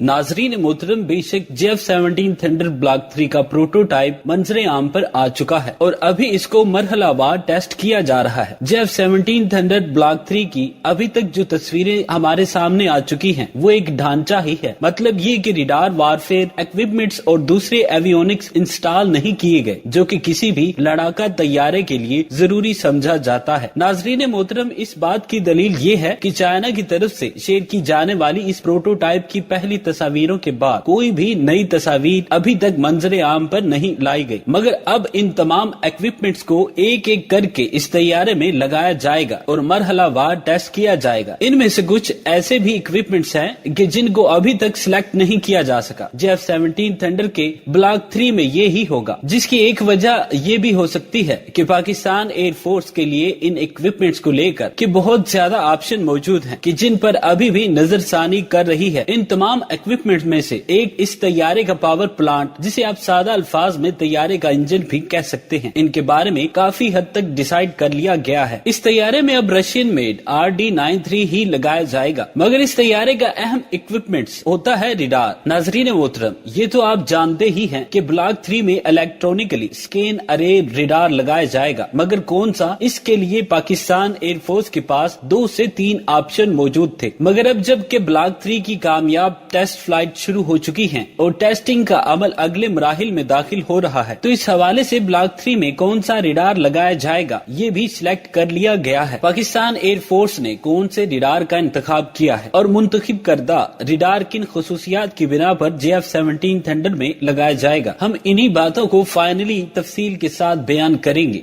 नाजरीन मोहतरम, बेशक JF-17 थंडर ब्लॉक 3 का प्रोटोटाइप मंजरे आम पर आ चुका है और अभी इसको मरहलावार टेस्ट किया जा रहा है। JF-17 थंडर ब्लॉक 3 की अभी तक जो तस्वीरें हमारे सामने आ चुकी हैं वो एक ढांचा ही है। मतलब ये कि रिडार वारफेयर इक्विपमेंट्स और दूसरे एवियोनिक्स इंस्टॉल नहीं किए गए जो कि किसी भी लड़ाका तैयारे के लिए जरूरी समझा जाता है। नाजरीन मोहतरम, इस बात की दलील ये है कि चाइना की तरफ से शेयर की जाने वाली इस प्रोटोटाइप की पहली तस्वीरों के बाद कोई भी नई तस्वीर अभी तक मंजरे आम पर नहीं लाई गई, मगर अब इन तमाम इक्विपमेंट्स को एक एक करके इस तैयारे में लगाया जाएगा और मरहलावार टेस्ट किया जाएगा। इनमें से कुछ ऐसे भी इक्विपमेंट्स हैं कि जिनको अभी तक सिलेक्ट नहीं किया जा सका। JF-17 थंडर के ब्लॉक 3 में ये ही होगा, जिसकी एक वजह ये भी हो सकती है कि पाकिस्तान एयर फोर्स के लिए इन इक्विपमेंट्स को लेकर कि बहुत ज्यादा ऑप्शन मौजूद हैं कि जिन पर अभी भी नजरसानी कर रही है। इन तमाम इक्विपमेंट में से एक इस तैयारे का पावर प्लांट, जिसे आप सादा अल्फाज में तैयारे का इंजन भी कह सकते हैं, इनके बारे में काफी हद तक डिसाइड कर लिया गया है। इस तैयारे में अब रशियन मेड RD-93 ही लगाया जाएगा, मगर इस तैयारे का अहम इक्विपमेंट्स होता है रिडार। नाजरीन मोहतरम, ये तो आप जानते ही हैं कि ब्लॉक 3 में इलेक्ट्रॉनिकली स्कैन अरे रिडार लगाया जाएगा, मगर कौन सा, इसके लिए पाकिस्तान एयरफोर्स के पास 2 से 3 ऑप्शन मौजूद थे। मगर अब जबकि ब्लॉक 3 की कामयाब टेस्ट फ्लाइट शुरू हो चुकी है और टेस्टिंग का अमल अगले मराहिल में दाखिल हो रहा है, तो इस हवाले से ब्लॉक 3 में कौन सा रिडार लगाया जाएगा ये भी सिलेक्ट कर लिया गया है। पाकिस्तान एयरफोर्स ने कौन से रिडार का इंतखाब किया है और मुंतखब करदा रिडार किन खसूसियात की बिना पर JF-17 थंडर में लगाया जाएगा, हम इन्हीं बातों को फाइनली तफसील के साथ बयान करेंगे।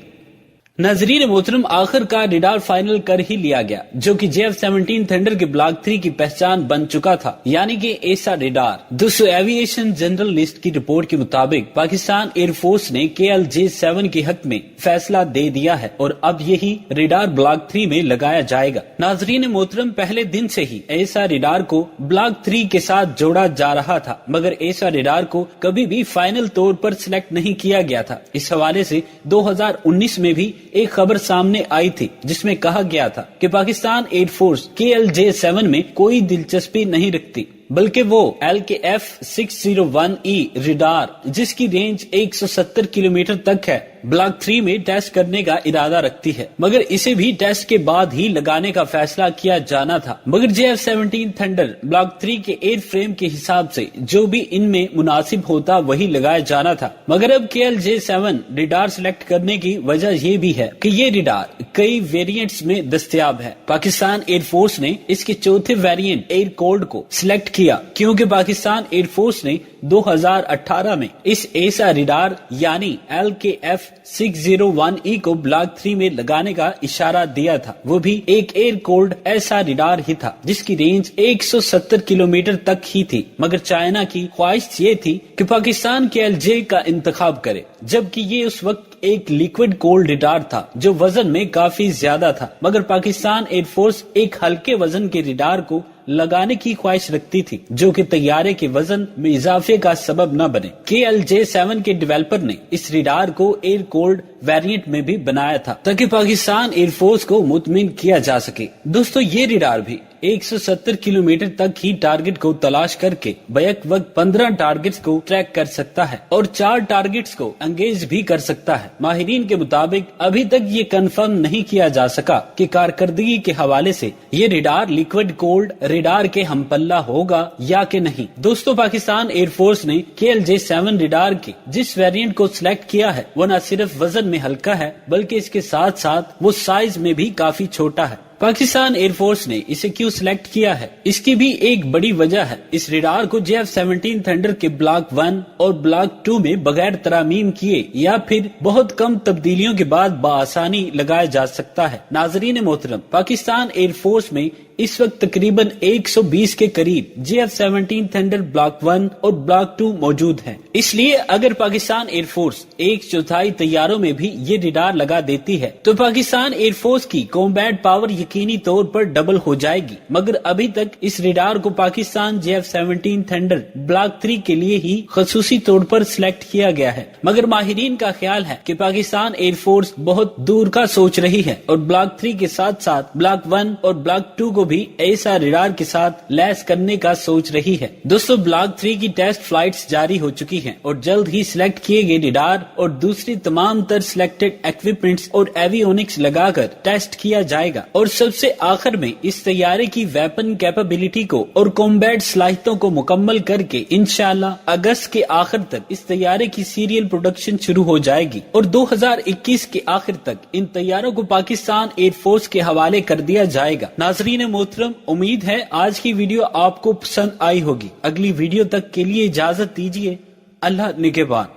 नाजरीन मोहतरम, आखिरकार रिडार फाइनल कर ही लिया गया जो कि JF-17 थंडर के ब्लॉक 3 की पहचान बन चुका था, यानी कि ऐसा रिडार। दोस्तों, एविएशन जनरल लिस्ट की रिपोर्ट के मुताबिक पाकिस्तान एयरफोर्स ने KLJ-7 के हक में फैसला दे दिया है और अब यही रिडार ब्लॉक 3 में लगाया जाएगा। नाजरीन मोहतरम, पहले दिन से ही ऐसा रिडार को ब्लॉक 3 के साथ जोड़ा जा रहा था, मगर ऐसा रिडार को कभी भी फाइनल तौर पर सिलेक्ट नहीं किया गया था। इस हवाले से 2019 में भी एक खबर सामने आई थी जिसमें कहा गया था कि पाकिस्तान एयरफोर्स KLJ-7 में कोई दिलचस्पी नहीं रखती, बल्कि वो LKF-601E रिडार, जिसकी रेंज 170 किलोमीटर तक है, ब्लॉक 3 में टेस्ट करने का इरादा रखती है, मगर इसे भी टेस्ट के बाद ही लगाने का फैसला किया जाना था। मगर JF-17 थंडर ब्लॉक 3 के एयर फ्रेम के हिसाब से जो भी इनमें मुनासिब होता वही लगाया जाना था। मगर अब KLJ-7 रिडार सिलेक्ट करने की वजह ये भी है कि ये रिडार कई वेरिएंट्स में दस्तयाब है। पाकिस्तान एयरफोर्स ने इसके चौथे वेरिएंट एयर कोल्ड को सिलेक्ट किया क्योंकि पाकिस्तान एयरफोर्स ने 2018 में इस ऐसा रिडार यानी LKF-601E को ब्लॉक 3 में लगाने का इशारा दिया था। वो भी एक एयर कोल्ड ऐसा रिडार ही था जिसकी रेंज 170 किलोमीटर तक ही थी। मगर चाइना की ख्वाहिश ये थी कि पाकिस्तान KLJ का इंतखाब करे, जबकि ये उस वक्त एक लिक्विड कोल्ड रिडार था जो वजन में काफी ज्यादा था। मगर पाकिस्तान एयरफोर्स एक हल्के वजन के रिडार को लगाने की ख्वाहिश रखती थी जो कि तैयारे के वजन में इजाफे का सबब न बने। KLJ-7 के डेवलपर ने इस रिडार को एयर कोल्ड वेरिएंट में भी बनाया था ताकि पाकिस्तान एयरफोर्स को मुतमिन किया जा सके। दोस्तों, ये रिडार भी 170 किलोमीटर तक ही टारगेट को तलाश करके बैक वक्त 15 टारगेट्स को ट्रैक कर सकता है और 4 टारगेट्स को एंगेज भी कर सकता है। माहिरीन के मुताबिक अभी तक ये कंफर्म नहीं किया जा सका कि कारकर्दगी के हवाले से ये रिडार लिक्विड कोल्ड रिडार के हमपल्ला होगा या कि नहीं। दोस्तों, पाकिस्तान एयरफोर्स ने KLJ-7 रिडार के जिस वेरिएंट को सिलेक्ट किया है वो न सिर्फ वजन में हल्का है बल्कि इसके साथ साथ वो साइज में भी काफी छोटा है। पाकिस्तान एयरफोर्स ने इसे क्यों सिलेक्ट किया है, इसकी भी एक बड़ी वजह है। इस रिडार को JF-17 थंडर के ब्लॉक 1 और ब्लॉक 2 में बगैर तरामीम किए या फिर बहुत कम तब्दीलियों के बाद बआसानी लगाया जा सकता है। नाजरीन मोहतरम, पाकिस्तान एयरफोर्स में इस वक्त तकरीबन 120 के करीब JF-17 थंडर ब्लॉक 1 और ब्लॉक 2 मौजूद हैं। इसलिए अगर पाकिस्तान एयरफोर्स 1/4 तैयारों में भी ये रिडार लगा देती है तो पाकिस्तान एयरफोर्स की कॉम्बैट पावर यकीनी तौर पर डबल हो जाएगी। मगर अभी तक इस रिडार को पाकिस्तान JF-17 थंडर ब्लॉक 3 के लिए ही खसूसी तौर पर सिलेक्ट किया गया है। मगर माहिरीन का ख्याल है कि पाकिस्तान एयरफोर्स बहुत दूर का सोच रही है और ब्लॉक 3 के साथ साथ ब्लॉक 1 और ब्लॉक 2 को भी ऐसा रेडार के साथ लैस करने का सोच रही है। दोस्तों, ब्लॉक 3 की टेस्ट फ्लाइट्स जारी हो चुकी हैं और जल्द ही सिलेक्ट किए गए रेडार और दूसरी तमाम तर सिलेक्टेड इक्विपमेंट्स और एवियोनिक्स लगाकर टेस्ट किया जाएगा और सबसे आखिर में इस तैयारे की वेपन कैपेबिलिटी को और कॉम्बैट सलाहियतों को मुकम्मल करके इंशाल्लाह अगस्त के आखिर तक इस तैयारे की सीरियल प्रोडक्शन शुरू हो जाएगी और 2021 के आखिर तक इन तैयारों को पाकिस्तान एयरफोर्स के हवाले कर दिया जाएगा। नाजरीन मोहतरम, उम्मीद है आज की वीडियो आपको पसंद आई होगी। अगली वीडियो तक के लिए इजाजत दीजिए। अल्लाह निगहबान।